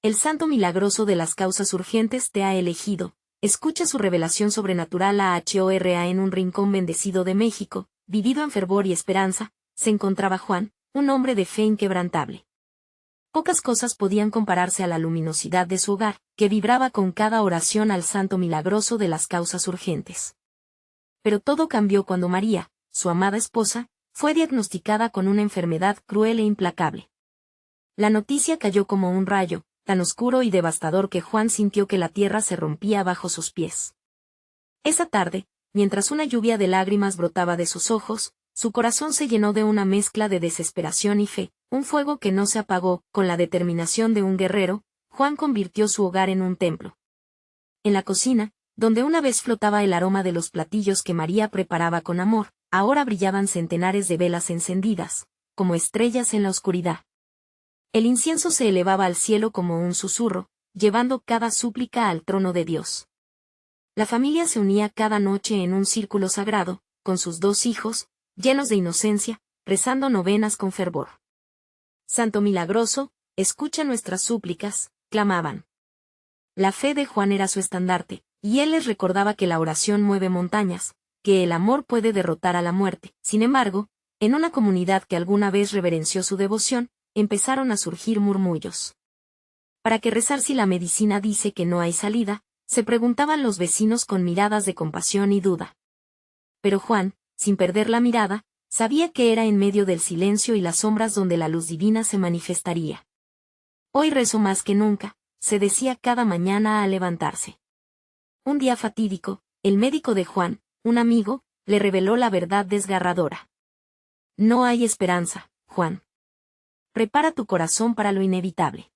El Santo Milagroso de las Causas Urgentes te ha elegido. Escucha su revelación sobrenatural a Hora. En un rincón bendecido de México, vivido en fervor y esperanza, se encontraba Juan, un hombre de fe inquebrantable. Pocas cosas podían compararse a la luminosidad de su hogar, que vibraba con cada oración al Santo Milagroso de las Causas Urgentes. Pero todo cambió cuando María, su amada esposa, fue diagnosticada con una enfermedad cruel e implacable. La noticia cayó como un rayo, tan oscuro y devastador que Juan sintió que la tierra se rompía bajo sus pies. Esa tarde, mientras una lluvia de lágrimas brotaba de sus ojos, su corazón se llenó de una mezcla de desesperación y fe, un fuego que no se apagó. Con la determinación de un guerrero, Juan convirtió su hogar en un templo. En la cocina, donde una vez flotaba el aroma de los platillos que María preparaba con amor, ahora brillaban centenares de velas encendidas, como estrellas en la oscuridad. El incienso se elevaba al cielo como un susurro, llevando cada súplica al trono de Dios. La familia se unía cada noche en un círculo sagrado, con sus 2 hijos, llenos de inocencia, rezando novenas con fervor. Santo Milagroso, escucha nuestras súplicas, clamaban. La fe de Juan era su estandarte, y él les recordaba que la oración mueve montañas, que el amor puede derrotar a la muerte. Sin embargo, en una comunidad que alguna vez reverenció su devoción, empezaron a surgir murmullos. ¿Para qué rezar si la medicina dice que no hay salida?, se preguntaban los vecinos con miradas de compasión y duda. Pero Juan, sin perder la mirada, sabía que era en medio del silencio y las sombras donde la luz divina se manifestaría. Hoy rezo más que nunca, se decía cada mañana al levantarse. Un día fatídico, el médico de Juan, un amigo, le reveló la verdad desgarradora. No hay esperanza, Juan. Prepara tu corazón para lo inevitable.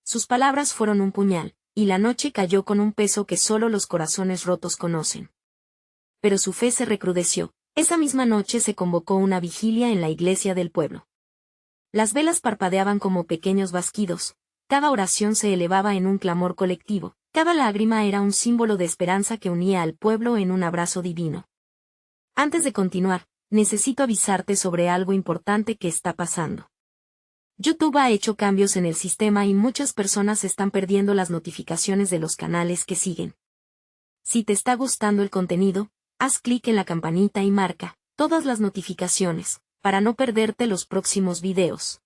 Sus palabras fueron un puñal, y la noche cayó con un peso que solo los corazones rotos conocen. Pero su fe se recrudeció. Esa misma noche se convocó una vigilia en la iglesia del pueblo. Las velas parpadeaban como pequeños basquidos, cada oración se elevaba en un clamor colectivo, cada lágrima era un símbolo de esperanza que unía al pueblo en un abrazo divino. Antes de continuar, necesito avisarte sobre algo importante que está pasando. YouTube ha hecho cambios en el sistema y muchas personas están perdiendo las notificaciones de los canales que siguen. Si te está gustando el contenido, haz clic en la campanita y marca todas las notificaciones, para no perderte los próximos videos.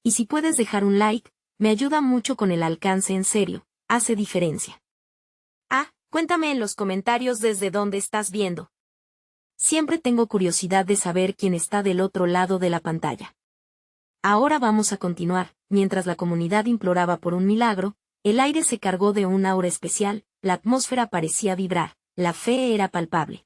Y si puedes dejar un like, me ayuda mucho con el alcance, en serio, hace diferencia. Cuéntame en los comentarios desde dónde estás viendo. Siempre tengo curiosidad de saber quién está del otro lado de la pantalla. Ahora vamos a continuar. Mientras la comunidad imploraba por un milagro, el aire se cargó de un aura especial, la atmósfera parecía vibrar, la fe era palpable.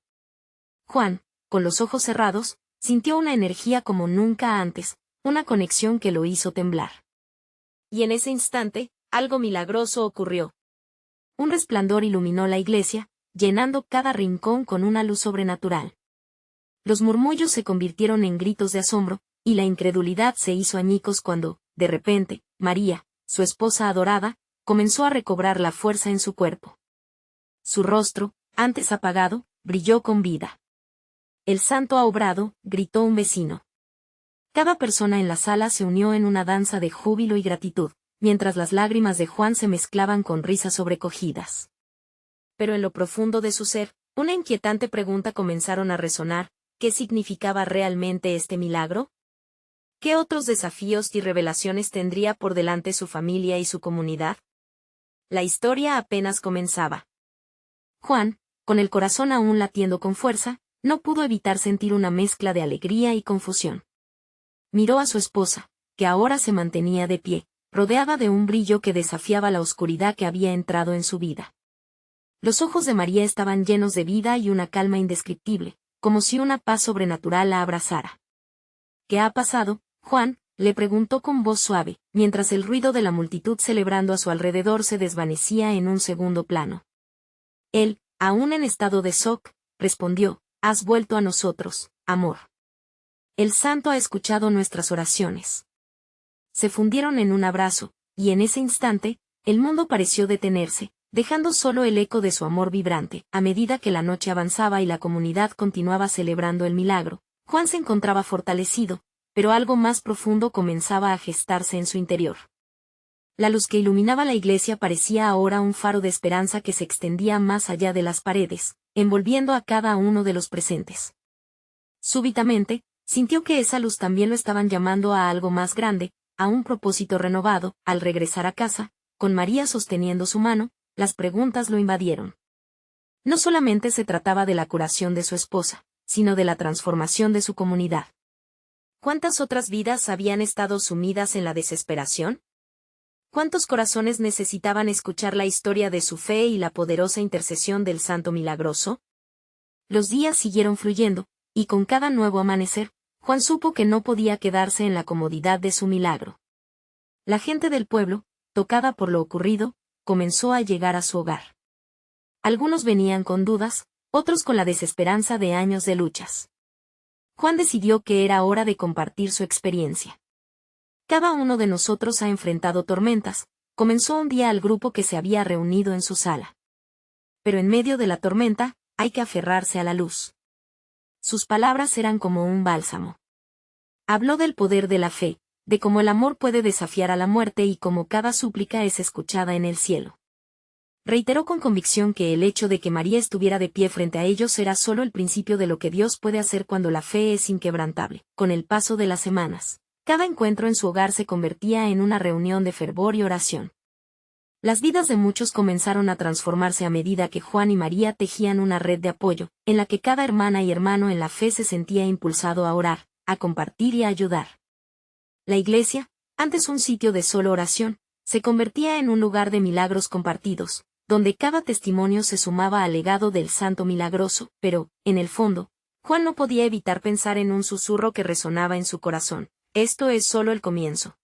Juan, con los ojos cerrados, sintió una energía como nunca antes, una conexión que lo hizo temblar. Y en ese instante, algo milagroso ocurrió. Un resplandor iluminó la iglesia, llenando cada rincón con una luz sobrenatural. Los murmullos se convirtieron en gritos de asombro, y la incredulidad se hizo añicos cuando, de repente, María, su esposa adorada, comenzó a recobrar la fuerza en su cuerpo. Su rostro, antes apagado, brilló con vida. El santo ha obrado, gritó un vecino. Cada persona en la sala se unió en una danza de júbilo y gratitud, mientras las lágrimas de Juan se mezclaban con risas sobrecogidas. Pero en lo profundo de su ser, una inquietante pregunta comenzaron a resonar: ¿qué significaba realmente este milagro? ¿Qué otros desafíos y revelaciones tendría por delante su familia y su comunidad? La historia apenas comenzaba. Juan, con el corazón aún latiendo con fuerza, no pudo evitar sentir una mezcla de alegría y confusión. Miró a su esposa, que ahora se mantenía de pie, rodeada de un brillo que desafiaba la oscuridad que había entrado en su vida. Los ojos de María estaban llenos de vida y una calma indescriptible, como si una paz sobrenatural la abrazara. ¿Qué ha pasado, Juan?, le preguntó con voz suave, mientras el ruido de la multitud celebrando a su alrededor se desvanecía en un segundo plano. Él, aún en estado de shock, respondió: has vuelto a nosotros, amor. El santo ha escuchado nuestras oraciones. Se fundieron en un abrazo, y en ese instante, el mundo pareció detenerse, dejando solo el eco de su amor vibrante. A medida que la noche avanzaba y la comunidad continuaba celebrando el milagro, Juan se encontraba fortalecido, pero algo más profundo comenzaba a gestarse en su interior. La luz que iluminaba la iglesia parecía ahora un faro de esperanza que se extendía más allá de las paredes, envolviendo a cada uno de los presentes. Súbitamente, sintió que esa luz también lo estaban llamando a algo más grande, a un propósito renovado. Al regresar a casa, con María sosteniendo su mano, las preguntas lo invadieron. No solamente se trataba de la curación de su esposa, sino de la transformación de su comunidad. ¿Cuántas otras vidas habían estado sumidas en la desesperación? ¿Cuántos corazones necesitaban escuchar la historia de su fe y la poderosa intercesión del Santo Milagroso? Los días siguieron fluyendo, y con cada nuevo amanecer, Juan supo que no podía quedarse en la comodidad de su milagro. La gente del pueblo, tocada por lo ocurrido, comenzó a llegar a su hogar. Algunos venían con dudas, otros con la desesperanza de años de luchas. Juan decidió que era hora de compartir su experiencia. Cada uno de nosotros ha enfrentado tormentas, comenzó un día al grupo que se había reunido en su sala. Pero en medio de la tormenta, hay que aferrarse a la luz. Sus palabras eran como un bálsamo. Habló del poder de la fe, de cómo el amor puede desafiar a la muerte y cómo cada súplica es escuchada en el cielo. Reiteró con convicción que el hecho de que María estuviera de pie frente a ellos era solo el principio de lo que Dios puede hacer cuando la fe es inquebrantable. Con el paso de las semanas, cada encuentro en su hogar se convertía en una reunión de fervor y oración. Las vidas de muchos comenzaron a transformarse a medida que Juan y María tejían una red de apoyo, en la que cada hermana y hermano en la fe se sentía impulsado a orar, a compartir y a ayudar. La iglesia, antes un sitio de solo oración, se convertía en un lugar de milagros compartidos, donde cada testimonio se sumaba al legado del Santo Milagroso, pero, en el fondo, Juan no podía evitar pensar en un susurro que resonaba en su corazón: esto es solo el comienzo.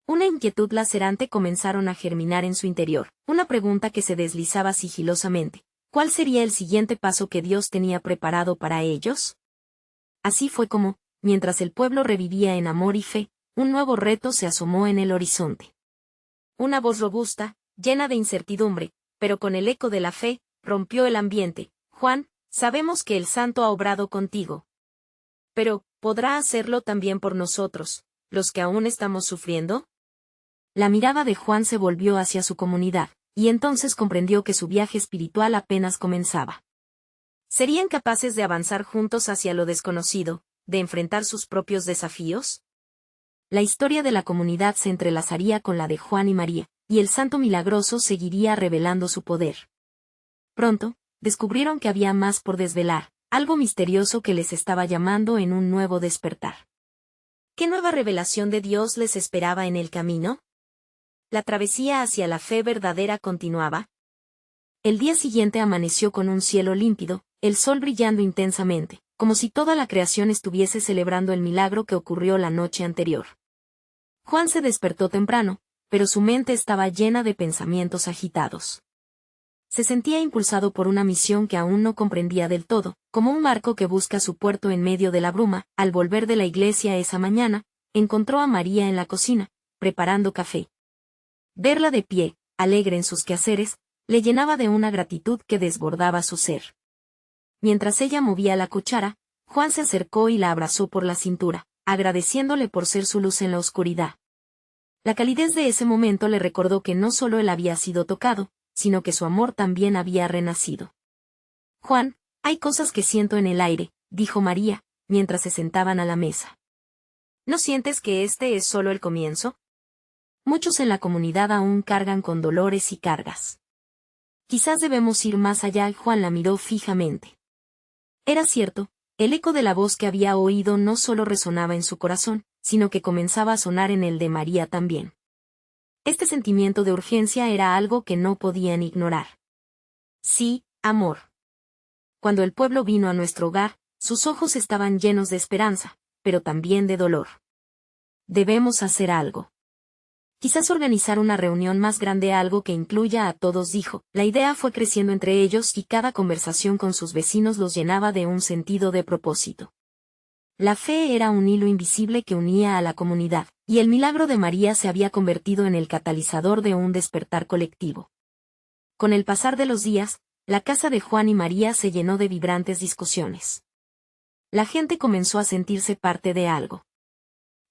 Una inquietud lacerante comenzaron a germinar en su interior, una pregunta que se deslizaba sigilosamente: ¿cuál sería el siguiente paso que Dios tenía preparado para ellos? Así fue como, mientras el pueblo revivía en amor y fe, un nuevo reto se asomó en el horizonte. Una voz robusta, llena de incertidumbre, pero con el eco de la fe, rompió el ambiente: Juan, sabemos que el Santo ha obrado contigo. Pero, ¿podrá hacerlo también por nosotros, los que aún estamos sufriendo? La mirada de Juan se volvió hacia su comunidad, y entonces comprendió que su viaje espiritual apenas comenzaba. ¿Serían capaces de avanzar juntos hacia lo desconocido, de enfrentar sus propios desafíos? La historia de la comunidad se entrelazaría con la de Juan y María, y el Santo Milagroso seguiría revelando su poder. Pronto, descubrieron que había más por desvelar, algo misterioso que les estaba llamando en un nuevo despertar. ¿Qué nueva revelación de Dios les esperaba en el camino? ¿La travesía hacia la fe verdadera continuaba? El día siguiente amaneció con un cielo límpido, el sol brillando intensamente, como si toda la creación estuviese celebrando el milagro que ocurrió la noche anterior. Juan se despertó temprano, pero su mente estaba llena de pensamientos agitados. Se sentía impulsado por una misión que aún no comprendía del todo, como un barco que busca su puerto en medio de la bruma. Al volver de la iglesia esa mañana, encontró a María en la cocina, preparando café. Verla de pie, alegre en sus quehaceres, le llenaba de una gratitud que desbordaba su ser. Mientras ella movía la cuchara, Juan se acercó y la abrazó por la cintura, agradeciéndole por ser su luz en la oscuridad. La calidez de ese momento le recordó que no solo él había sido tocado, sino que su amor también había renacido. Juan, hay cosas que siento en el aire, dijo María, mientras se sentaban a la mesa. ¿No sientes que este es solo el comienzo? Muchos en la comunidad aún cargan con dolores y cargas. Quizás debemos ir más allá. Y Juan la miró fijamente. Era cierto, el eco de la voz que había oído no solo resonaba en su corazón, sino que comenzaba a sonar en el de María también. Este sentimiento de urgencia era algo que no podían ignorar. Sí, amor. Cuando el pueblo vino a nuestro hogar, sus ojos estaban llenos de esperanza, pero también de dolor. Debemos hacer algo. Quizás organizar una reunión más grande, algo que incluya a todos, dijo. La idea fue creciendo entre ellos y cada conversación con sus vecinos los llenaba de un sentido de propósito. La fe era un hilo invisible que unía a la comunidad, y el milagro de María se había convertido en el catalizador de un despertar colectivo. Con el pasar de los días, la casa de Juan y María se llenó de vibrantes discusiones. La gente comenzó a sentirse parte de algo.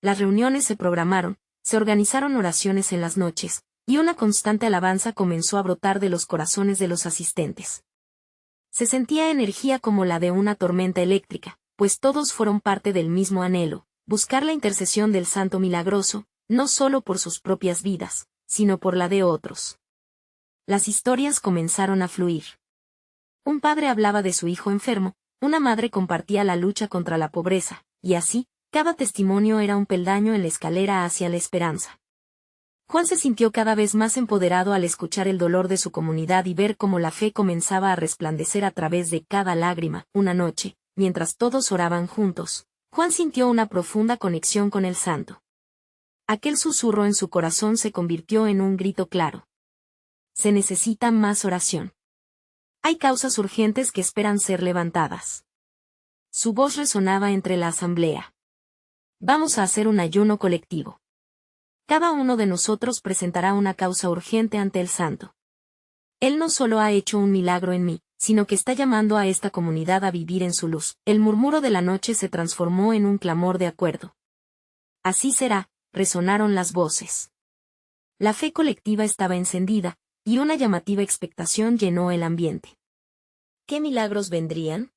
Las reuniones se programaron, se organizaron oraciones en las noches, y una constante alabanza comenzó a brotar de los corazones de los asistentes. Se sentía energía como la de una tormenta eléctrica, pues todos fueron parte del mismo anhelo, buscar la intercesión del Santo Milagroso, no solo por sus propias vidas, sino por la de otros. Las historias comenzaron a fluir. Un padre hablaba de su hijo enfermo, una madre compartía la lucha contra la pobreza, y así, cada testimonio era un peldaño en la escalera hacia la esperanza. Juan se sintió cada vez más empoderado al escuchar el dolor de su comunidad y ver cómo la fe comenzaba a resplandecer a través de cada lágrima. Una noche, mientras todos oraban juntos, Juan sintió una profunda conexión con el santo. Aquel susurro en su corazón se convirtió en un grito claro. Se necesita más oración. Hay causas urgentes que esperan ser levantadas. Su voz resonaba entre la asamblea. Vamos a hacer un ayuno colectivo. Cada uno de nosotros presentará una causa urgente ante el santo. Él no solo ha hecho un milagro en mí, sino que está llamando a esta comunidad a vivir en su luz. El murmuro de la noche se transformó en un clamor de acuerdo. Así será, resonaron las voces. La fe colectiva estaba encendida, y una llamativa expectación llenó el ambiente. ¿Qué milagros vendrían?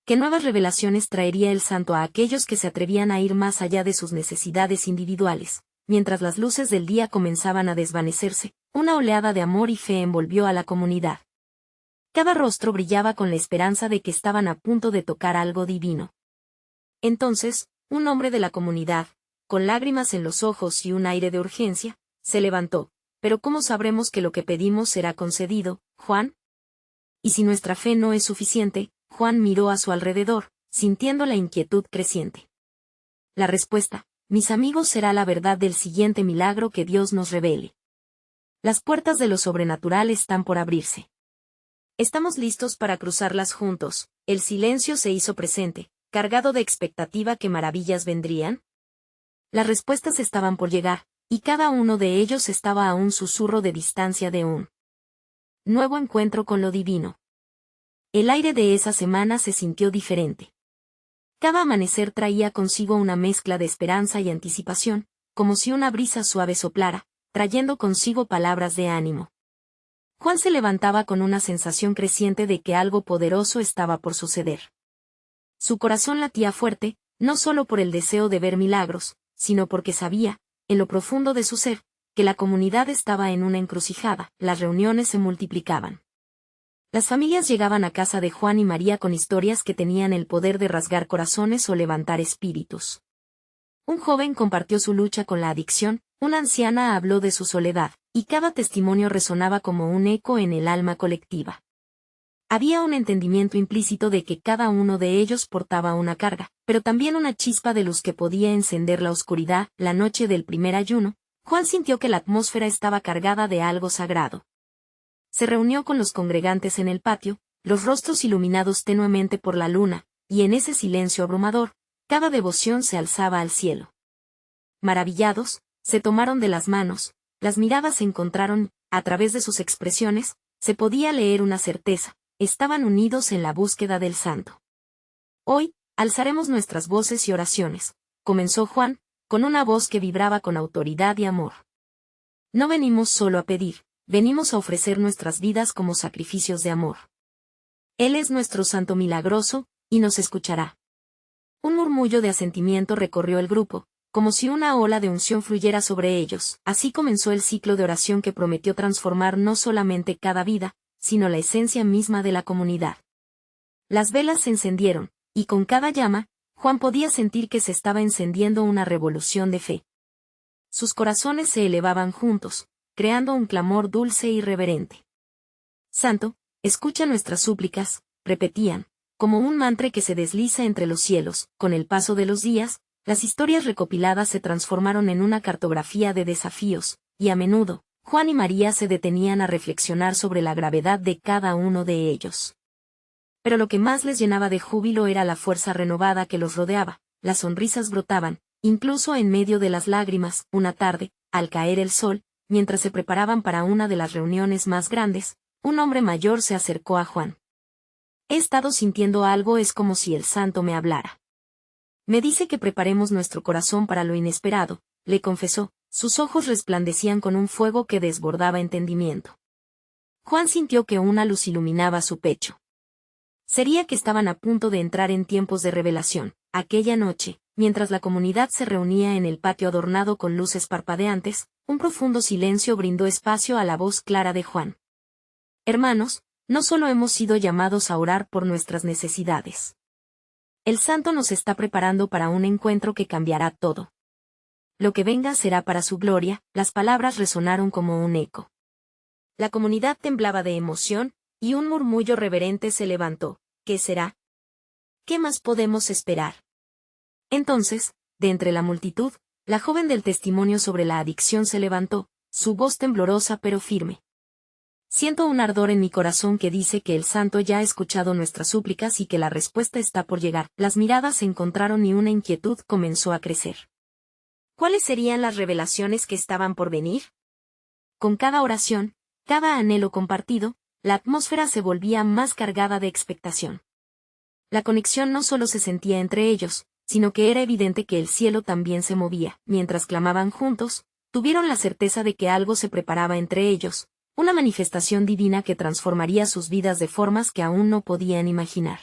¿Qué nuevas revelaciones traería el santo a aquellos que se atrevían a ir más allá de sus necesidades individuales? Mientras las luces del día comenzaban a desvanecerse, una oleada de amor y fe envolvió a la comunidad. Cada rostro brillaba con la esperanza de que estaban a punto de tocar algo divino. Entonces, un hombre de la comunidad, con lágrimas en los ojos y un aire de urgencia, se levantó. ¿Pero cómo sabremos que lo que pedimos será concedido, Juan? Y si nuestra fe no es suficiente, Juan miró a su alrededor, sintiendo la inquietud creciente. La respuesta, mis amigos, será la verdad del siguiente milagro que Dios nos revele. Las puertas de lo sobrenatural están por abrirse. Estamos listos para cruzarlas juntos. El silencio se hizo presente, cargado de expectativa. ¿Qué maravillas vendrían? Las respuestas estaban por llegar, y cada uno de ellos estaba a un susurro de distancia de un nuevo encuentro con lo divino. El aire de esa semana se sintió diferente. Cada amanecer traía consigo una mezcla de esperanza y anticipación, como si una brisa suave soplara, trayendo consigo palabras de ánimo. Juan se levantaba con una sensación creciente de que algo poderoso estaba por suceder. Su corazón latía fuerte, no solo por el deseo de ver milagros, sino porque sabía, en lo profundo de su ser, que la comunidad estaba en una encrucijada. Las reuniones se multiplicaban. Las familias llegaban a casa de Juan y María con historias que tenían el poder de rasgar corazones o levantar espíritus. Un joven compartió su lucha con la adicción, una anciana habló de su soledad, y cada testimonio resonaba como un eco en el alma colectiva. Había un entendimiento implícito de que cada uno de ellos portaba una carga, pero también una chispa de luz que podía encender la oscuridad. La noche del primer ayuno, Juan sintió que la atmósfera estaba cargada de algo sagrado. Se reunió con los congregantes en el patio, los rostros iluminados tenuemente por la luna, y en ese silencio abrumador, cada devoción se alzaba al cielo. Maravillados, se tomaron de las manos, las miradas se encontraron, a través de sus expresiones, se podía leer una certeza, estaban unidos en la búsqueda del santo. Hoy, alzaremos nuestras voces y oraciones, comenzó Juan, con una voz que vibraba con autoridad y amor. No venimos solo a pedir, venimos a ofrecer nuestras vidas como sacrificios de amor. Él es nuestro santo milagroso, y nos escuchará. Un murmullo de asentimiento recorrió el grupo, como si una ola de unción fluyera sobre ellos. Así comenzó el ciclo de oración que prometió transformar no solamente cada vida, sino la esencia misma de la comunidad. Las velas se encendieron, y con cada llama, Juan podía sentir que se estaba encendiendo una revolución de fe. Sus corazones se elevaban juntos, creando un clamor dulce y reverente. Santo, escucha nuestras súplicas, repetían, como un mantra que se desliza entre los cielos. Con el paso de los días, las historias recopiladas se transformaron en una cartografía de desafíos, y a menudo, Juan y María se detenían a reflexionar sobre la gravedad de cada uno de ellos. Pero lo que más les llenaba de júbilo era la fuerza renovada que los rodeaba. Las sonrisas brotaban, incluso en medio de las lágrimas. Una tarde, al caer el sol, mientras se preparaban para una de las reuniones más grandes, un hombre mayor se acercó a Juan. He estado sintiendo algo, es como si el santo me hablara. Me dice que preparemos nuestro corazón para lo inesperado, le confesó, Sus ojos resplandecían con un fuego que desbordaba entendimiento. Juan sintió que una luz iluminaba su pecho. Sería que estaban a punto de entrar en tiempos de revelación. Aquella noche, mientras la comunidad se reunía en el patio adornado con luces parpadeantes, un profundo silencio brindó espacio a la voz clara de Juan. Hermanos, no solo hemos sido llamados a orar por nuestras necesidades. El Santo nos está preparando para un encuentro que cambiará todo. Lo que venga será para su gloria. Las palabras resonaron como un eco. La comunidad temblaba de emoción, y un murmullo reverente se levantó. ¿Qué será? ¿Qué más podemos esperar? Entonces, de entre la multitud, la joven del testimonio sobre la adicción se levantó, su voz temblorosa pero firme. Siento un ardor en mi corazón que dice que el Santo ya ha escuchado nuestras súplicas y que la respuesta está por llegar. Las miradas se encontraron y una inquietud comenzó a crecer. ¿Cuáles serían las revelaciones que estaban por venir? Con cada oración, cada anhelo compartido, la atmósfera se volvía más cargada de expectación. La conexión no solo se sentía entre ellos, sino que era evidente que el cielo también se movía. Mientras clamaban juntos, tuvieron la certeza de que algo se preparaba entre ellos, una manifestación divina que transformaría sus vidas de formas que aún no podían imaginar.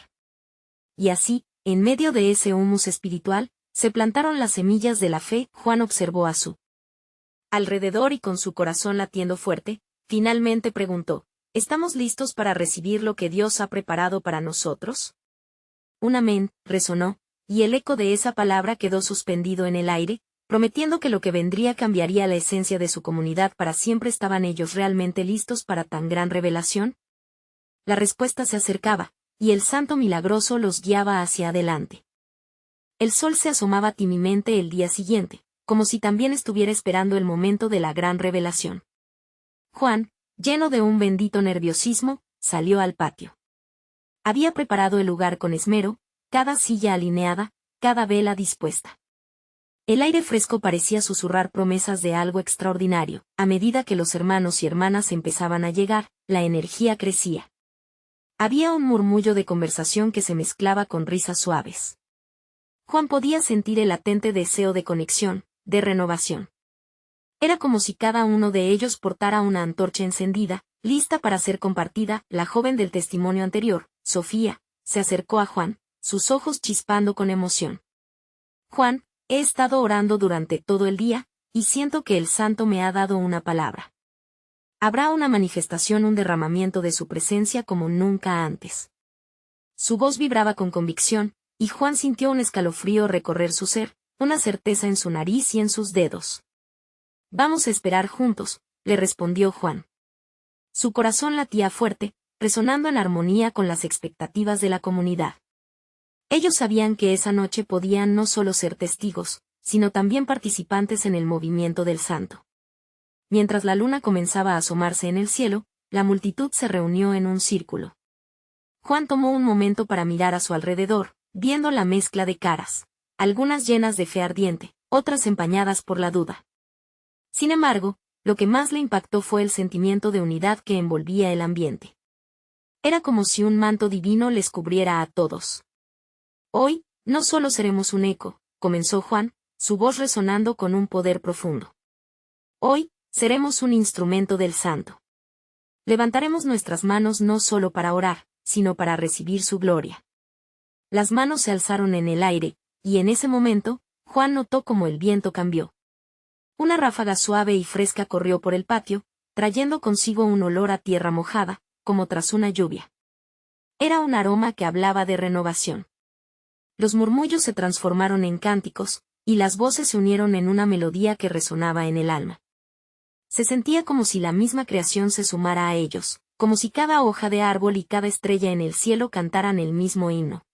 Y así, en medio de ese humus espiritual, se plantaron las semillas de la fe. Juan observó a su alrededor y con su corazón latiendo fuerte, finalmente preguntó, ¿estamos listos para recibir lo que Dios ha preparado para nosotros? Un amén resonó, y el eco de esa palabra quedó suspendido en el aire, prometiendo que lo que vendría cambiaría la esencia de su comunidad para siempre. ¿Estaban ellos realmente listos para tan gran revelación? La respuesta se acercaba, y el Santo milagroso los guiaba hacia adelante. El sol se asomaba tímidamente el día siguiente, como si también estuviera esperando el momento de la gran revelación. Juan, lleno de un bendito nerviosismo, salió al patio. Había preparado el lugar con esmero, cada silla alineada, cada vela dispuesta. El aire fresco parecía susurrar promesas de algo extraordinario. A medida que los hermanos y hermanas empezaban a llegar, la energía crecía. Había un murmullo de conversación que se mezclaba con risas suaves. Juan podía sentir el latente deseo de conexión, de renovación. Era como si cada uno de ellos portara una antorcha encendida, lista para ser compartida. La joven del testimonio anterior, Sofía, se acercó a Juan, sus ojos chispando con emoción. Juan, he estado orando durante todo el día, y siento que el Santo me ha dado una palabra. Habrá una manifestación, un derramamiento de su presencia como nunca antes. Su voz vibraba con convicción, y Juan sintió un escalofrío recorrer su ser, una certeza en su nariz y en sus dedos. Vamos a esperar juntos, le respondió Juan. Su corazón latía fuerte, resonando en armonía con las expectativas de la comunidad. Ellos sabían que esa noche podían no solo ser testigos, sino también participantes en el movimiento del Santo. Mientras la luna comenzaba a asomarse en el cielo, la multitud se reunió en un círculo. Juan tomó un momento para mirar a su alrededor, viendo la mezcla de caras, algunas llenas de fe ardiente, otras empañadas por la duda. Sin embargo, lo que más le impactó fue el sentimiento de unidad que envolvía el ambiente. Era como si un manto divino les cubriera a todos. Hoy, no solo seremos un eco, comenzó Juan, su voz resonando con un poder profundo. Hoy, seremos un instrumento del Santo. Levantaremos nuestras manos no solo para orar, sino para recibir su gloria. Las manos se alzaron en el aire, y en ese momento, Juan notó cómo el viento cambió. Una ráfaga suave y fresca corrió por el patio, trayendo consigo un olor a tierra mojada, como tras una lluvia. Era un aroma que hablaba de renovación. Los murmullos se transformaron en cánticos, y las voces se unieron en una melodía que resonaba en el alma. Se sentía como si la misma creación se sumara a ellos, como si cada hoja de árbol y cada estrella en el cielo cantaran el mismo himno.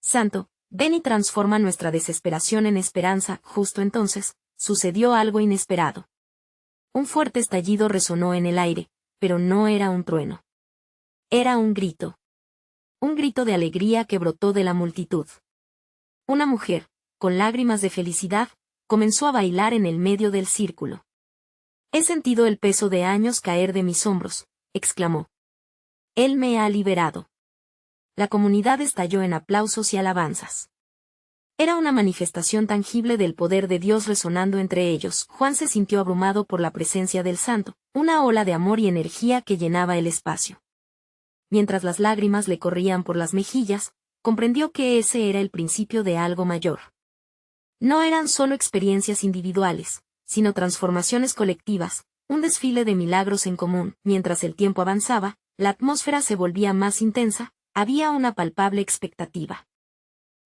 Santo, ven y transforma nuestra desesperación en esperanza. Justo entonces, sucedió algo inesperado. Un fuerte estallido resonó en el aire, pero no era un trueno. Era un grito. Un grito de alegría que brotó de la multitud. Una mujer, con lágrimas de felicidad, comenzó a bailar en el medio del círculo. He sentido el peso de años caer de mis hombros, exclamó. Él me ha liberado. La comunidad estalló en aplausos y alabanzas. Era una manifestación tangible del poder de Dios resonando entre ellos. Juan se sintió abrumado por la presencia del Santo, una ola de amor y energía que llenaba el espacio. Mientras las lágrimas le corrían por las mejillas, comprendió que ese era el principio de algo mayor. No eran solo experiencias individuales, sino transformaciones colectivas, un desfile de milagros en común. Mientras el tiempo avanzaba, la atmósfera se volvía más intensa, había una palpable expectativa.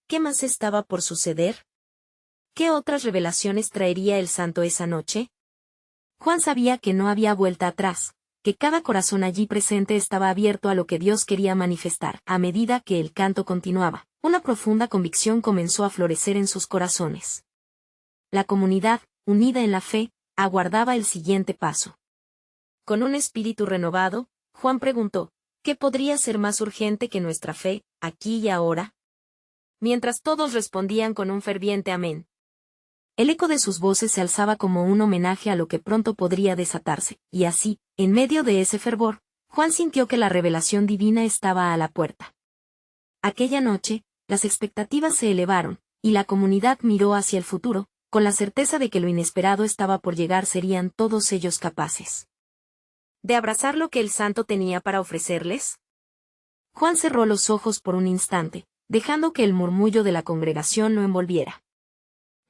¿Qué más estaba por suceder? ¿Qué otras revelaciones traería el Santo esa noche? Juan sabía que no había vuelta atrás, que cada corazón allí presente estaba abierto a lo que Dios quería manifestar. A medida que el canto continuaba, una profunda convicción comenzó a florecer en sus corazones. La comunidad, unida en la fe, aguardaba el siguiente paso. Con un espíritu renovado, Juan preguntó, ¿qué podría ser más urgente que nuestra fe, aquí y ahora? Mientras todos respondían con un ferviente amén. El eco de sus voces se alzaba como un homenaje a lo que pronto podría desatarse, y así, en medio de ese fervor, Juan sintió que la revelación divina estaba a la puerta. Aquella noche, las expectativas se elevaron, y la comunidad miró hacia el futuro, con la certeza de que lo inesperado estaba por llegar. ¿Serían todos ellos capaces de abrazar lo que el Santo tenía para ofrecerles? Juan cerró los ojos por un instante, dejando que el murmullo de la congregación lo envolviera.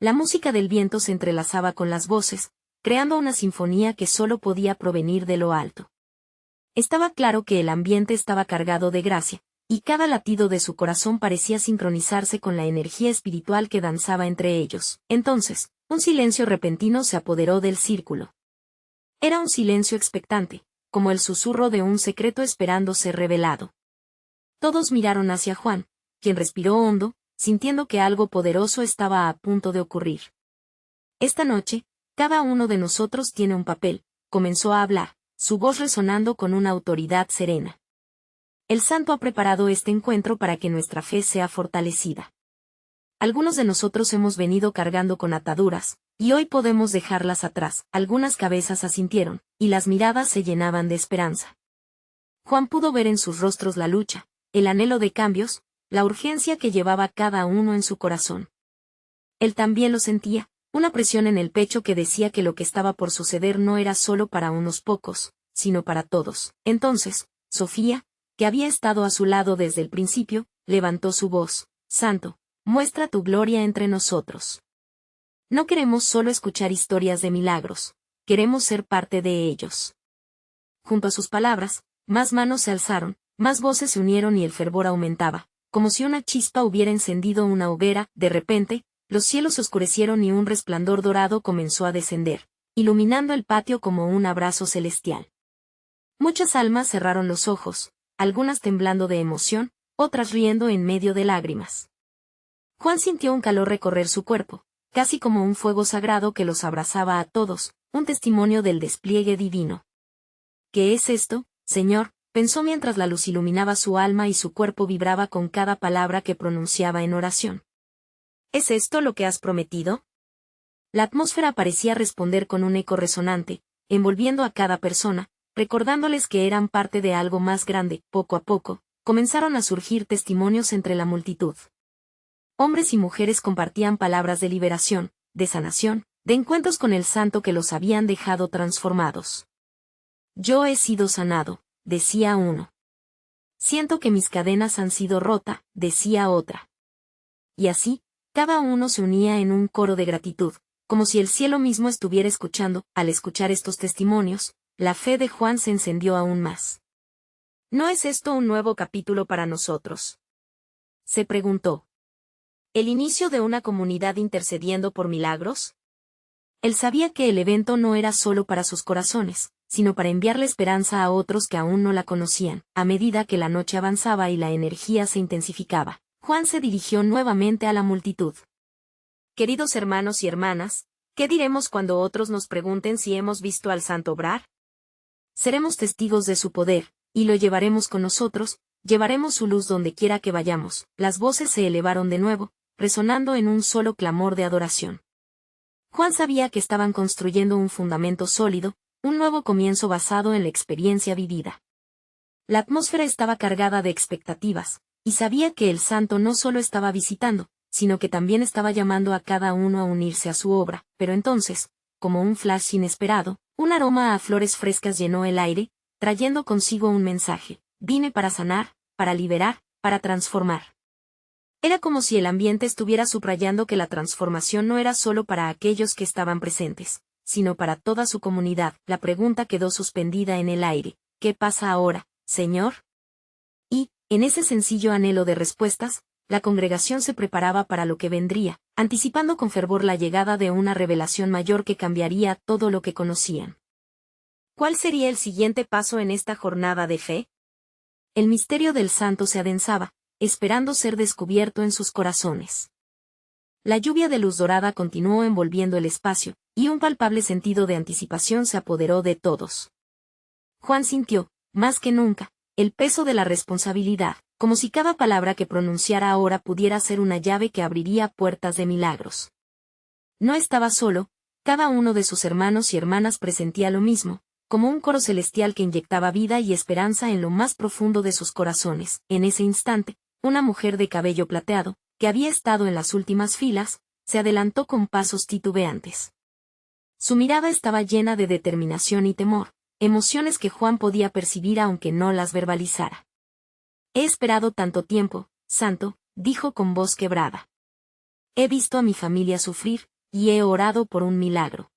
La música del viento se entrelazaba con las voces, creando una sinfonía que solo podía provenir de lo alto. Estaba claro que el ambiente estaba cargado de gracia, y cada latido de su corazón parecía sincronizarse con la energía espiritual que danzaba entre ellos. Entonces, un silencio repentino se apoderó del círculo. Era un silencio expectante, como el susurro de un secreto esperando ser revelado. Todos miraron hacia Juan, quien respiró hondo, sintiendo que algo poderoso estaba a punto de ocurrir. Esta noche, cada uno de nosotros tiene un papel, comenzó a hablar, su voz resonando con una autoridad serena. El Santo ha preparado este encuentro para que nuestra fe sea fortalecida. Algunos de nosotros hemos venido cargando con ataduras, y hoy podemos dejarlas atrás. Algunas cabezas asintieron, y las miradas se llenaban de esperanza. Juan pudo ver en sus rostros la lucha, el anhelo de cambios, la urgencia que llevaba cada uno en su corazón. Él también lo sentía, una presión en el pecho que decía que lo que estaba por suceder no era solo para unos pocos, sino para todos. Entonces, Sofía, que había estado a su lado desde el principio, levantó su voz: Santo, muestra tu gloria entre nosotros. No queremos solo escuchar historias de milagros, queremos ser parte de ellos. Junto a sus palabras, más manos se alzaron, más voces se unieron y el fervor aumentaba, como si una chispa hubiera encendido una hoguera. De repente, los cielos se oscurecieron y un resplandor dorado comenzó a descender, iluminando el patio como un abrazo celestial. Muchas almas cerraron los ojos, algunas temblando de emoción, otras riendo en medio de lágrimas. Juan sintió un calor recorrer su cuerpo, casi como un fuego sagrado que los abrazaba a todos, un testimonio del despliegue divino. ¿Qué es esto, Señor?, pensó mientras la luz iluminaba su alma y su cuerpo vibraba con cada palabra que pronunciaba en oración. ¿Es esto lo que has prometido? La atmósfera parecía responder con un eco resonante, envolviendo a cada persona, recordándoles que eran parte de algo más grande. Poco a poco, comenzaron a surgir testimonios entre la multitud. Hombres y mujeres compartían palabras de liberación, de sanación, de encuentros con el Santo que los habían dejado transformados. Yo he sido sanado, decía uno. Siento que mis cadenas han sido rotas, decía otra. Y así, cada uno se unía en un coro de gratitud, como si el cielo mismo estuviera escuchando. Al escuchar estos testimonios, la fe de Juan se encendió aún más. ¿No es esto un nuevo capítulo para nosotros?, se preguntó. ¿El inicio de una comunidad intercediendo por milagros? Él sabía que el evento no era solo para sus corazones, sino para enviarle esperanza a otros que aún no la conocían. A medida que la noche avanzaba y la energía se intensificaba, Juan se dirigió nuevamente a la multitud. Queridos hermanos y hermanas, ¿qué diremos cuando otros nos pregunten si hemos visto al Santo obrar? Seremos testigos de su poder, y lo llevaremos con nosotros, llevaremos su luz donde quiera que vayamos. Las voces se elevaron de nuevo, resonando en un solo clamor de adoración. Juan sabía que estaban construyendo un fundamento sólido, un nuevo comienzo basado en la experiencia vivida. La atmósfera estaba cargada de expectativas, y sabía que el Santo no solo estaba visitando, sino que también estaba llamando a cada uno a unirse a su obra, pero entonces, como un flash inesperado, un aroma a flores frescas llenó el aire, trayendo consigo un mensaje: vine para sanar, para liberar, para transformar. Era como si el ambiente estuviera subrayando que la transformación no era solo para aquellos que estaban presentes, sino para toda su comunidad. La pregunta quedó suspendida en el aire: ¿qué pasa ahora, Señor? Y, en ese sencillo anhelo de respuestas, la congregación se preparaba para lo que vendría, anticipando con fervor la llegada de una revelación mayor que cambiaría todo lo que conocían. ¿Cuál sería el siguiente paso en esta jornada de fe? El misterio del santo se adensaba, esperando ser descubierto en sus corazones. La lluvia de luz dorada continuó envolviendo el espacio, y un palpable sentido de anticipación se apoderó de todos. Juan sintió, más que nunca, el peso de la responsabilidad, como si cada palabra que pronunciara ahora pudiera ser una llave que abriría puertas de milagros. No estaba solo, cada uno de sus hermanos y hermanas presentía lo mismo, como un coro celestial que inyectaba vida y esperanza en lo más profundo de sus corazones. En ese instante, una mujer de cabello plateado, que había estado en las últimas filas, se adelantó con pasos titubeantes. Su mirada estaba llena de determinación y temor, emociones que Juan podía percibir aunque no las verbalizara. He esperado tanto tiempo, Santo, dijo con voz quebrada. He visto a mi familia sufrir, y he orado por un milagro.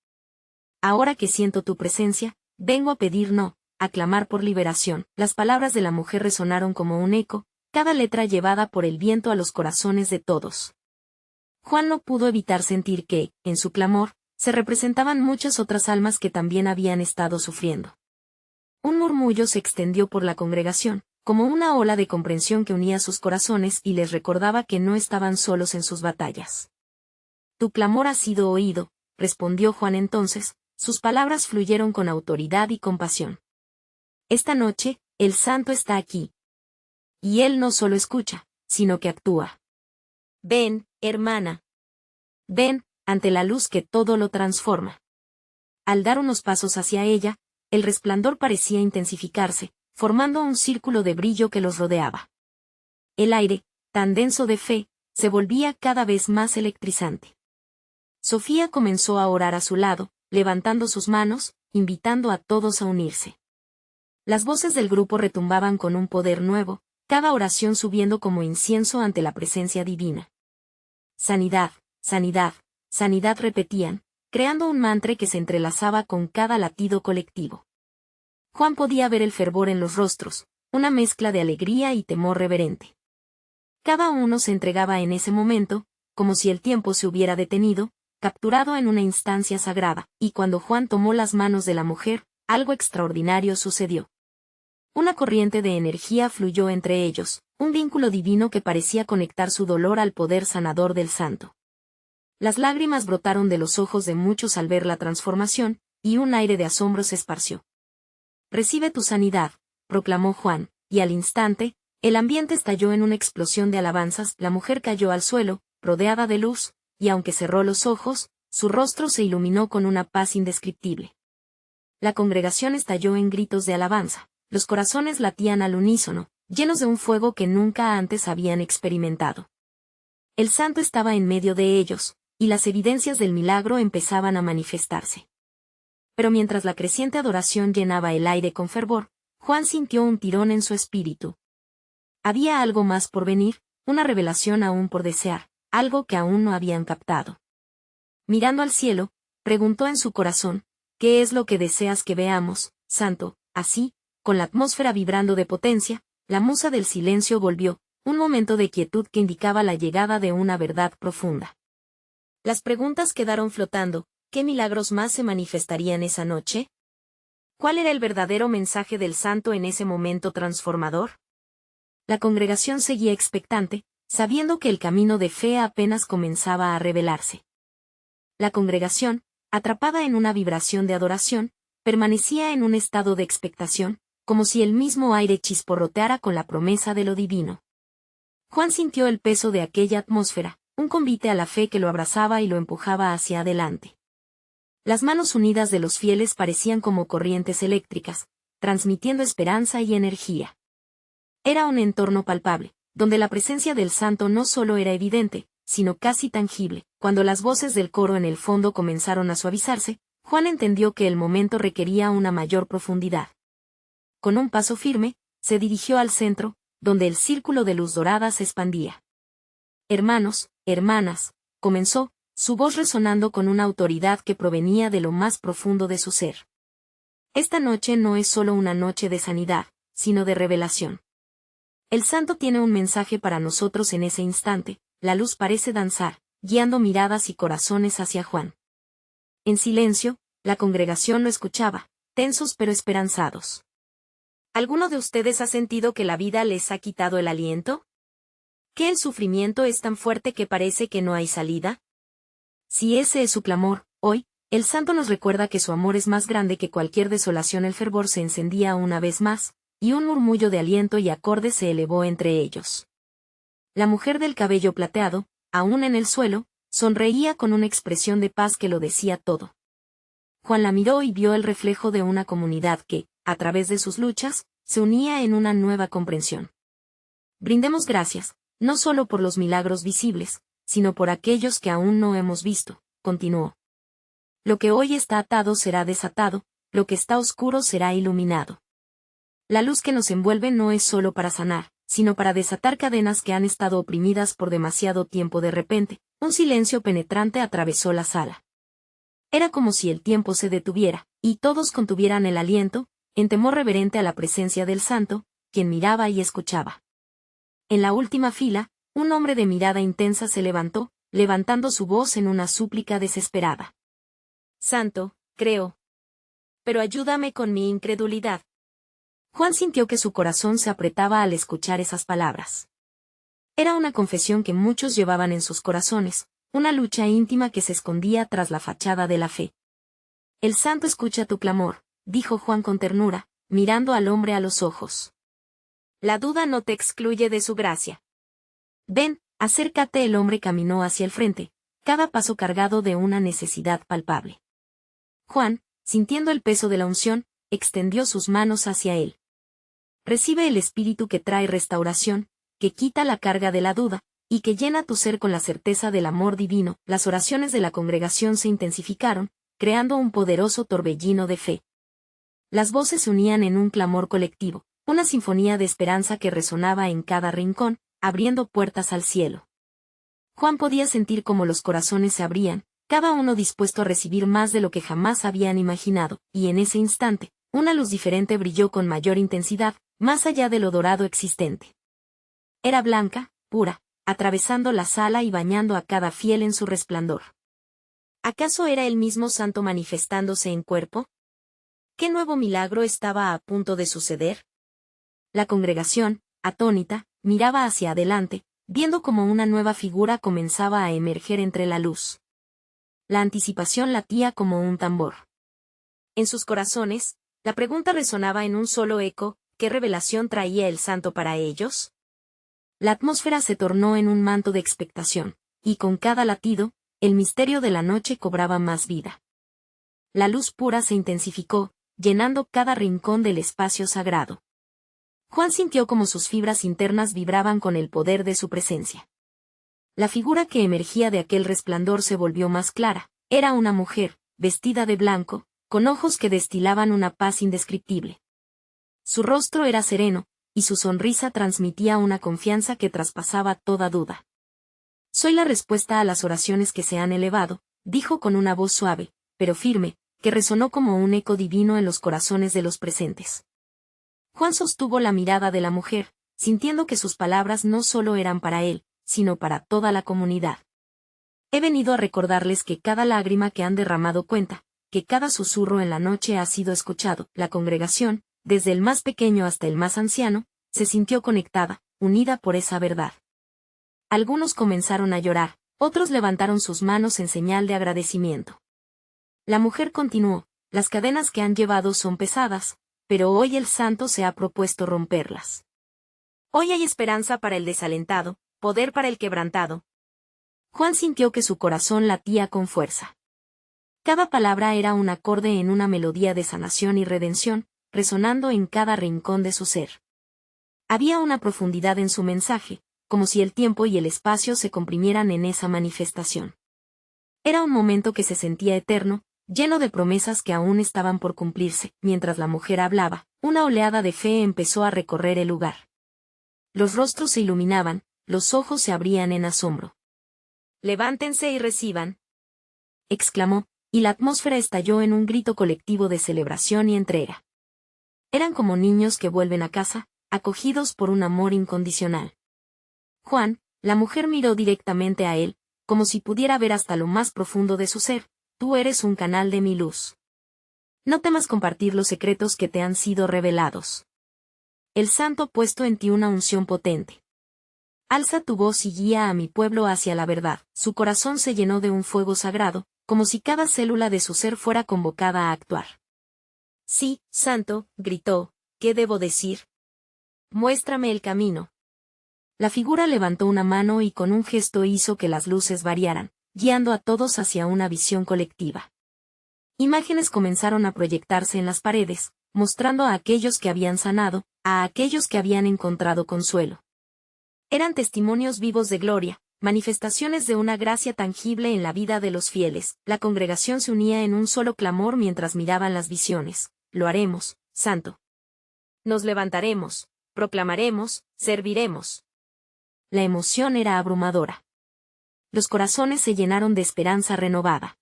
Ahora que siento tu presencia, vengo a pedir no, a clamar por liberación. Las palabras de la mujer resonaron como un eco, cada letra llevada por el viento a los corazones de todos. Juan no pudo evitar sentir que, en su clamor, se representaban muchas otras almas que también habían estado sufriendo. Un murmullo se extendió por la congregación, como una ola de comprensión que unía sus corazones y les recordaba que no estaban solos en sus batallas. Tu clamor ha sido oído, respondió Juan entonces, sus palabras fluyeron con autoridad y compasión. Esta noche, el Santo está aquí. Y él no solo escucha, sino que actúa. Ven, hermana. Ven, ante la luz que todo lo transforma. Al dar unos pasos hacia ella, el resplandor parecía intensificarse, formando un círculo de brillo que los rodeaba. El aire, tan denso de fe, se volvía cada vez más electrizante. Sofía comenzó a orar a su lado, levantando sus manos, invitando a todos a unirse. Las voces del grupo retumbaban con un poder nuevo, cada oración subiendo como incienso ante la presencia divina. Sanidad, sanidad, sanidad repetían, creando un mantra que se entrelazaba con cada latido colectivo. Juan podía ver el fervor en los rostros, una mezcla de alegría y temor reverente. Cada uno se entregaba en ese momento, como si el tiempo se hubiera detenido, capturado en una instancia sagrada, y cuando Juan tomó las manos de la mujer, algo extraordinario sucedió. Una corriente de energía fluyó entre ellos, un vínculo divino que parecía conectar su dolor al poder sanador del santo. Las lágrimas brotaron de los ojos de muchos al ver la transformación, y un aire de asombro se esparció. Recibe tu sanidad, proclamó Juan, y al instante, el ambiente estalló en una explosión de alabanzas. La mujer cayó al suelo, rodeada de luz, y aunque cerró los ojos, su rostro se iluminó con una paz indescriptible. La congregación estalló en gritos de alabanza, los corazones latían al unísono, llenos de un fuego que nunca antes habían experimentado. El santo estaba en medio de ellos, y las evidencias del milagro empezaban a manifestarse. Pero mientras la creciente adoración llenaba el aire con fervor, Juan sintió un tirón en su espíritu. Había algo más por venir, una revelación aún por desear, algo que aún no habían captado. Mirando al cielo, preguntó en su corazón, ¿qué es lo que deseas que veamos, Santo? Así, con la atmósfera vibrando de potencia, la musa del silencio volvió, un momento de quietud que indicaba la llegada de una verdad profunda. Las preguntas quedaron flotando. ¿Qué milagros más se manifestarían esa noche? ¿Cuál era el verdadero mensaje del santo en ese momento transformador? La congregación seguía expectante, sabiendo que el camino de fe apenas comenzaba a revelarse. La congregación, atrapada en una vibración de adoración, permanecía en un estado de expectación, como si el mismo aire chisporroteara con la promesa de lo divino. Juan sintió el peso de aquella atmósfera, un convite a la fe que lo abrazaba y lo empujaba hacia adelante. Las manos unidas de los fieles parecían como corrientes eléctricas, transmitiendo esperanza y energía. Era un entorno palpable, donde la presencia del santo no solo era evidente, sino casi tangible. Cuando las voces del coro en el fondo comenzaron a suavizarse, Juan entendió que el momento requería una mayor profundidad. Con un paso firme, se dirigió al centro, donde el círculo de luz dorada se expandía. Hermanos, hermanas, comenzó, su voz resonando con una autoridad que provenía de lo más profundo de su ser. Esta noche no es solo una noche de sanidad, sino de revelación. El santo tiene un mensaje para nosotros en ese instante. La luz parece danzar, guiando miradas y corazones hacia Juan. En silencio, la congregación lo escuchaba, tensos pero esperanzados. ¿Alguno de ustedes ha sentido que la vida les ha quitado el aliento? ¿Que el sufrimiento es tan fuerte que parece que no hay salida? Si ese es su clamor, hoy, el santo nos recuerda que su amor es más grande que cualquier desolación. El fervor se encendía una vez más, y un murmullo de aliento y acorde se elevó entre ellos. La mujer del cabello plateado, aún en el suelo, sonreía con una expresión de paz que lo decía todo. Juan la miró y vio el reflejo de una comunidad que, a través de sus luchas, se unía en una nueva comprensión. Brindemos gracias, no solo por los milagros visibles, sino por aquellos que aún no hemos visto, continuó. Lo que hoy está atado será desatado, lo que está oscuro será iluminado. La luz que nos envuelve no es solo para sanar, sino para desatar cadenas que han estado oprimidas por demasiado tiempo. De repente, un silencio penetrante atravesó la sala. Era como si el tiempo se detuviera, y todos contuvieran el aliento, en temor reverente a la presencia del santo, quien miraba y escuchaba. En la última fila, un hombre de mirada intensa se levantó, levantando su voz en una súplica desesperada. Santo, creo. Pero ayúdame con mi incredulidad. Juan sintió que su corazón se apretaba al escuchar esas palabras. Era una confesión que muchos llevaban en sus corazones, una lucha íntima que se escondía tras la fachada de la fe. El santo escucha tu clamor, dijo Juan con ternura, mirando al hombre a los ojos. La duda no te excluye de su gracia. Ven, acércate. El hombre caminó hacia el frente, cada paso cargado de una necesidad palpable. Juan, sintiendo el peso de la unción, extendió sus manos hacia él. Recibe el espíritu que trae restauración, que quita la carga de la duda, y que llena tu ser con la certeza del amor divino. Las oraciones de la congregación se intensificaron, creando un poderoso torbellino de fe. Las voces se unían en un clamor colectivo, una sinfonía de esperanza que resonaba en cada rincón, abriendo puertas al cielo. Juan podía sentir cómo los corazones se abrían, cada uno dispuesto a recibir más de lo que jamás habían imaginado, y en ese instante, una luz diferente brilló con mayor intensidad, más allá de lo dorado existente. Era blanca, pura, atravesando la sala y bañando a cada fiel en su resplandor. ¿Acaso era el mismo santo manifestándose en cuerpo? ¿Qué nuevo milagro estaba a punto de suceder? La congregación, atónita, miraba hacia adelante, viendo cómo una nueva figura comenzaba a emerger entre la luz. La anticipación latía como un tambor. En sus corazones, la pregunta resonaba en un solo eco: ¿qué revelación traía el santo para ellos? La atmósfera se tornó en un manto de expectación, y con cada latido, el misterio de la noche cobraba más vida. La luz pura se intensificó, llenando cada rincón del espacio sagrado. Juan sintió como sus fibras internas vibraban con el poder de su presencia. La figura que emergía de aquel resplandor se volvió más clara. Era una mujer, vestida de blanco, con ojos que destilaban una paz indescriptible. Su rostro era sereno, y su sonrisa transmitía una confianza que traspasaba toda duda. Soy la respuesta a las oraciones que se han elevado, dijo con una voz suave, pero firme, que resonó como un eco divino en los corazones de los presentes. Juan sostuvo la mirada de la mujer, sintiendo que sus palabras no solo eran para él, sino para toda la comunidad. He venido a recordarles que cada lágrima que han derramado cuenta, que cada susurro en la noche ha sido escuchado. La congregación, desde el más pequeño hasta el más anciano, se sintió conectada, unida por esa verdad. Algunos comenzaron a llorar, otros levantaron sus manos en señal de agradecimiento. La mujer continuó: las cadenas que han llevado son pesadas, pero hoy el santo se ha propuesto romperlas. Hoy hay esperanza para el desalentado, poder para el quebrantado. Juan sintió que su corazón latía con fuerza. Cada palabra era un acorde en una melodía de sanación y redención, resonando en cada rincón de su ser. Había una profundidad en su mensaje, como si el tiempo y el espacio se comprimieran en esa manifestación. Era un momento que se sentía eterno, lleno de promesas que aún estaban por cumplirse. Mientras la mujer hablaba, una oleada de fe empezó a recorrer el lugar. Los rostros se iluminaban, los ojos se abrían en asombro. «Levántense y reciban», exclamó, y la atmósfera estalló en un grito colectivo de celebración y entrega. Eran como niños que vuelven a casa, acogidos por un amor incondicional. Juan, la mujer miró directamente a él, como si pudiera ver hasta lo más profundo de su ser. «Tú eres un canal de mi luz. No temas compartir los secretos que te han sido revelados. El santo ha puesto en ti una unción potente. Alza tu voz y guía a mi pueblo hacia la verdad». Su corazón se llenó de un fuego sagrado, como si cada célula de su ser fuera convocada a actuar. «Sí, santo», gritó, «¿qué debo decir? Muéstrame el camino». La figura levantó una mano y con un gesto hizo que las luces variaran, guiando a todos hacia una visión colectiva. Imágenes comenzaron a proyectarse en las paredes, mostrando a aquellos que habían sanado, a aquellos que habían encontrado consuelo. Eran testimonios vivos de gloria, manifestaciones de una gracia tangible en la vida de los fieles. La congregación se unía en un solo clamor mientras miraban las visiones. «Lo haremos, santo. Nos levantaremos, proclamaremos, serviremos». La emoción era abrumadora. Los corazones se llenaron de esperanza renovada.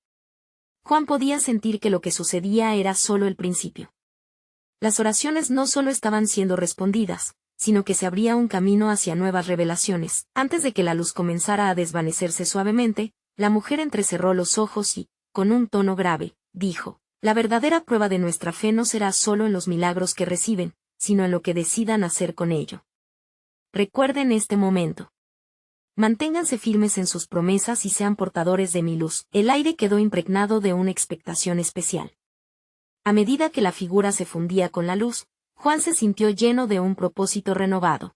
Juan podía sentir que lo que sucedía era solo el principio. Las oraciones no solo estaban siendo respondidas, sino que se abría un camino hacia nuevas revelaciones. Antes de que la luz comenzara a desvanecerse suavemente, la mujer entrecerró los ojos y, con un tono grave, dijo: «La verdadera prueba de nuestra fe no será solo en los milagros que reciben, sino en lo que decidan hacer con ello. Recuerden este momento. Manténganse firmes en sus promesas y sean portadores de mi luz». El aire quedó impregnado de una expectación especial. A medida que la figura se fundía con la luz, Juan se sintió lleno de un propósito renovado.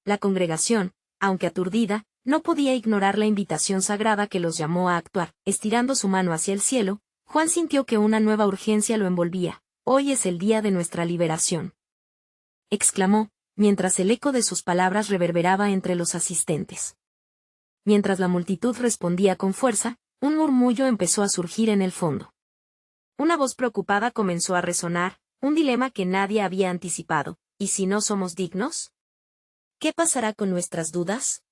La congregación, aunque aturdida, no podía ignorar la invitación sagrada que los llamó a actuar. Estirando su mano hacia el cielo, Juan sintió que una nueva urgencia lo envolvía. «Hoy es el día de nuestra liberación», exclamó, mientras el eco de sus palabras reverberaba entre los asistentes. Mientras la multitud respondía con fuerza, un murmullo empezó a surgir en el fondo. Una voz preocupada comenzó a resonar, un dilema que nadie había anticipado. «¿Y si no somos dignos? ¿Qué pasará con nuestras dudas?».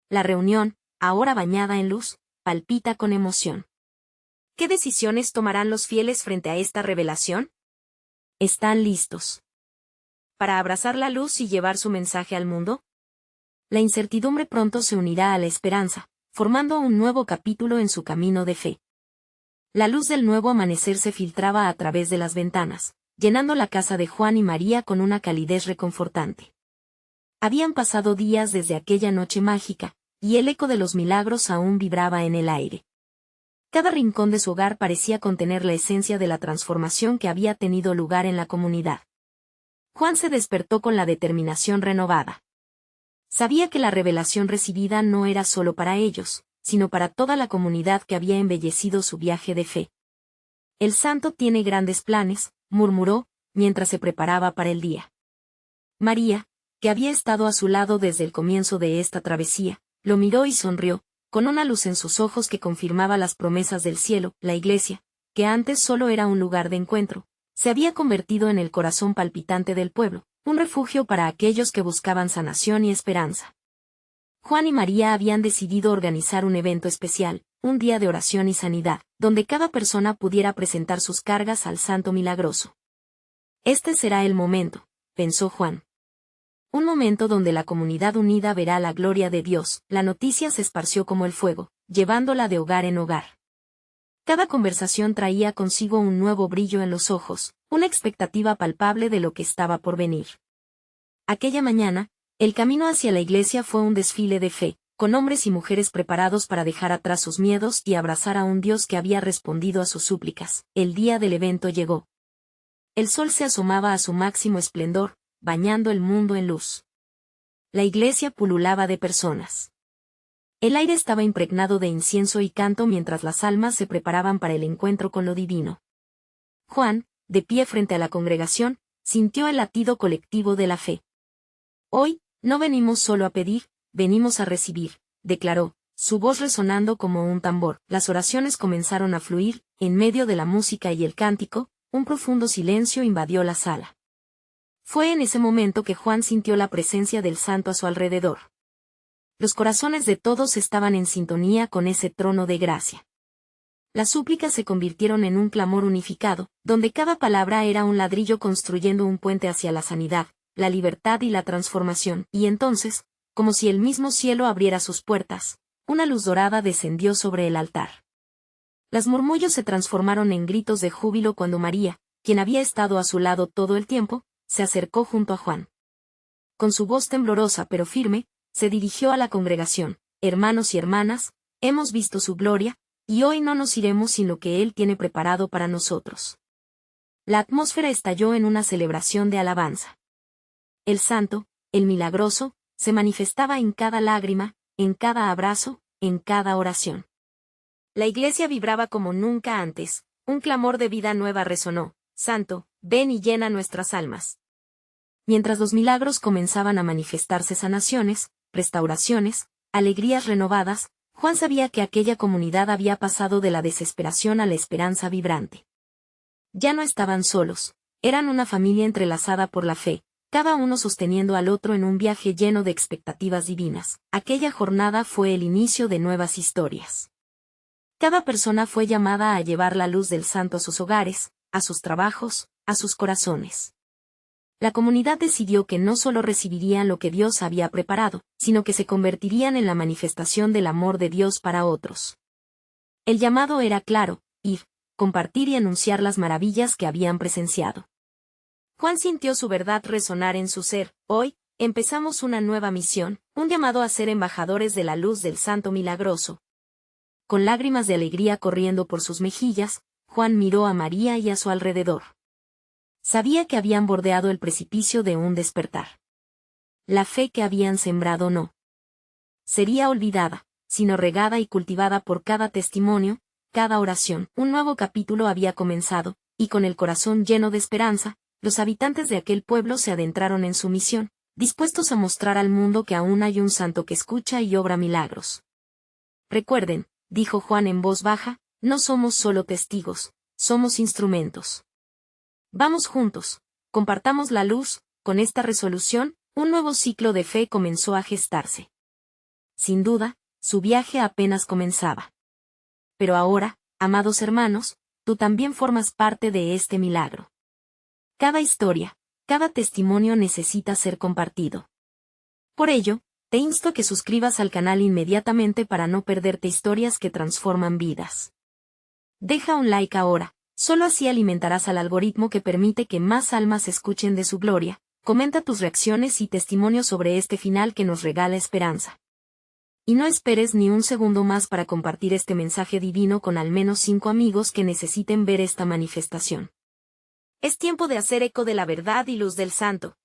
La reunión, ahora bañada en luz, palpita con emoción. ¿Qué decisiones tomarán los fieles frente a esta revelación? ¿Están listos para abrazar la luz y llevar su mensaje al mundo? La incertidumbre pronto se unirá a la esperanza, formando un nuevo capítulo en su camino de fe. La luz del nuevo amanecer se filtraba a través de las ventanas, llenando la casa de Juan y María con una calidez reconfortante. Habían pasado días desde aquella noche mágica, y el eco de los milagros aún vibraba en el aire. Cada rincón de su hogar parecía contener la esencia de la transformación que había tenido lugar en la comunidad. Juan se despertó con la determinación renovada. Sabía que la revelación recibida no era solo para ellos, sino para toda la comunidad que había embellecido su viaje de fe. «El santo tiene grandes planes», murmuró, mientras se preparaba para el día. María, que había estado a su lado desde el comienzo de esta travesía, lo miró y sonrió, con una luz en sus ojos que confirmaba las promesas del cielo. La iglesia, que antes solo era un lugar de encuentro, se había convertido en el corazón palpitante del pueblo, un refugio para aquellos que buscaban sanación y esperanza. Juan y María habían decidido organizar un evento especial, un día de oración y sanidad, donde cada persona pudiera presentar sus cargas al Santo Milagroso. «Este será el momento», pensó Juan. Un momento donde la comunidad unida verá la gloria de Dios. La noticia se esparció como el fuego, llevándola de hogar en hogar. Cada conversación traía consigo un nuevo brillo en los ojos, una expectativa palpable de lo que estaba por venir. Aquella mañana, el camino hacia la iglesia fue un desfile de fe, con hombres y mujeres preparados para dejar atrás sus miedos y abrazar a un Dios que había respondido a sus súplicas. El día del evento llegó. El sol se asomaba a su máximo esplendor, bañando el mundo en luz. La iglesia pululaba de personas. El aire estaba impregnado de incienso y canto mientras las almas se preparaban para el encuentro con lo divino. Juan, de pie frente a la congregación, sintió el latido colectivo de la fe. «Hoy, no venimos solo a pedir», venimos a recibir, declaró, su voz resonando como un tambor. Las oraciones comenzaron a fluir, en medio de la música y el cántico, un profundo silencio invadió la sala. Fue en ese momento que Juan sintió la presencia del Santo a su alrededor. Los corazones de todos estaban en sintonía con ese trono de gracia. Las súplicas se convirtieron en un clamor unificado, donde cada palabra era un ladrillo construyendo un puente hacia la sanidad, la libertad y la transformación, y entonces, como si el mismo cielo abriera sus puertas, una luz dorada descendió sobre el altar. Los murmullos se transformaron en gritos de júbilo cuando María, quien había estado a su lado todo el tiempo, se acercó junto a Juan. Con su voz temblorosa pero firme, se dirigió a la congregación: hermanos y hermanas, hemos visto su gloria, y hoy no nos iremos sin lo que Él tiene preparado para nosotros. La atmósfera estalló en una celebración de alabanza. El Santo, el Milagroso, se manifestaba en cada lágrima, en cada abrazo, en cada oración. La iglesia vibraba como nunca antes, un clamor de vida nueva resonó: Santo, ven y llena nuestras almas. Mientras los milagros comenzaban a manifestarse, sanaciones, restauraciones, alegrías renovadas, Juan sabía que aquella comunidad había pasado de la desesperación a la esperanza vibrante. Ya no estaban solos, eran una familia entrelazada por la fe, cada uno sosteniendo al otro en un viaje lleno de expectativas divinas. Aquella jornada fue el inicio de nuevas historias. Cada persona fue llamada a llevar la luz del Santo a sus hogares, a sus trabajos, a sus corazones. La comunidad decidió que no solo recibirían lo que Dios había preparado, sino que se convertirían en la manifestación del amor de Dios para otros. El llamado era claro: ir, compartir y anunciar las maravillas que habían presenciado. Juan sintió su verdad resonar en su ser: hoy, empezamos una nueva misión, un llamado a ser embajadores de la luz del Santo Milagroso. Con lágrimas de alegría corriendo por sus mejillas, Juan miró a María y a su alrededor. Sabía que habían bordeado el precipicio de un despertar. La fe que habían sembrado no sería olvidada, sino regada y cultivada por cada testimonio, cada oración. Un nuevo capítulo había comenzado, y con el corazón lleno de esperanza, los habitantes de aquel pueblo se adentraron en su misión, dispuestos a mostrar al mundo que aún hay un santo que escucha y obra milagros. Recuerden, dijo Juan en voz baja, no somos solo testigos, somos instrumentos. Vamos juntos, compartamos la luz. Con esta resolución, un nuevo ciclo de fe comenzó a gestarse. Sin duda, su viaje apenas comenzaba. Pero ahora, amados hermanos, tú también formas parte de este milagro. Cada historia, cada testimonio necesita ser compartido. Por ello, te insto a que suscribas al canal inmediatamente para no perderte historias que transforman vidas. Deja un like ahora. Solo así alimentarás al algoritmo que permite que más almas escuchen de su gloria. Comenta tus reacciones y testimonios sobre este final que nos regala esperanza. Y no esperes ni un segundo más para compartir este mensaje divino con al menos 5 amigos que necesiten ver esta manifestación. Es tiempo de hacer eco de la verdad y luz del Santo.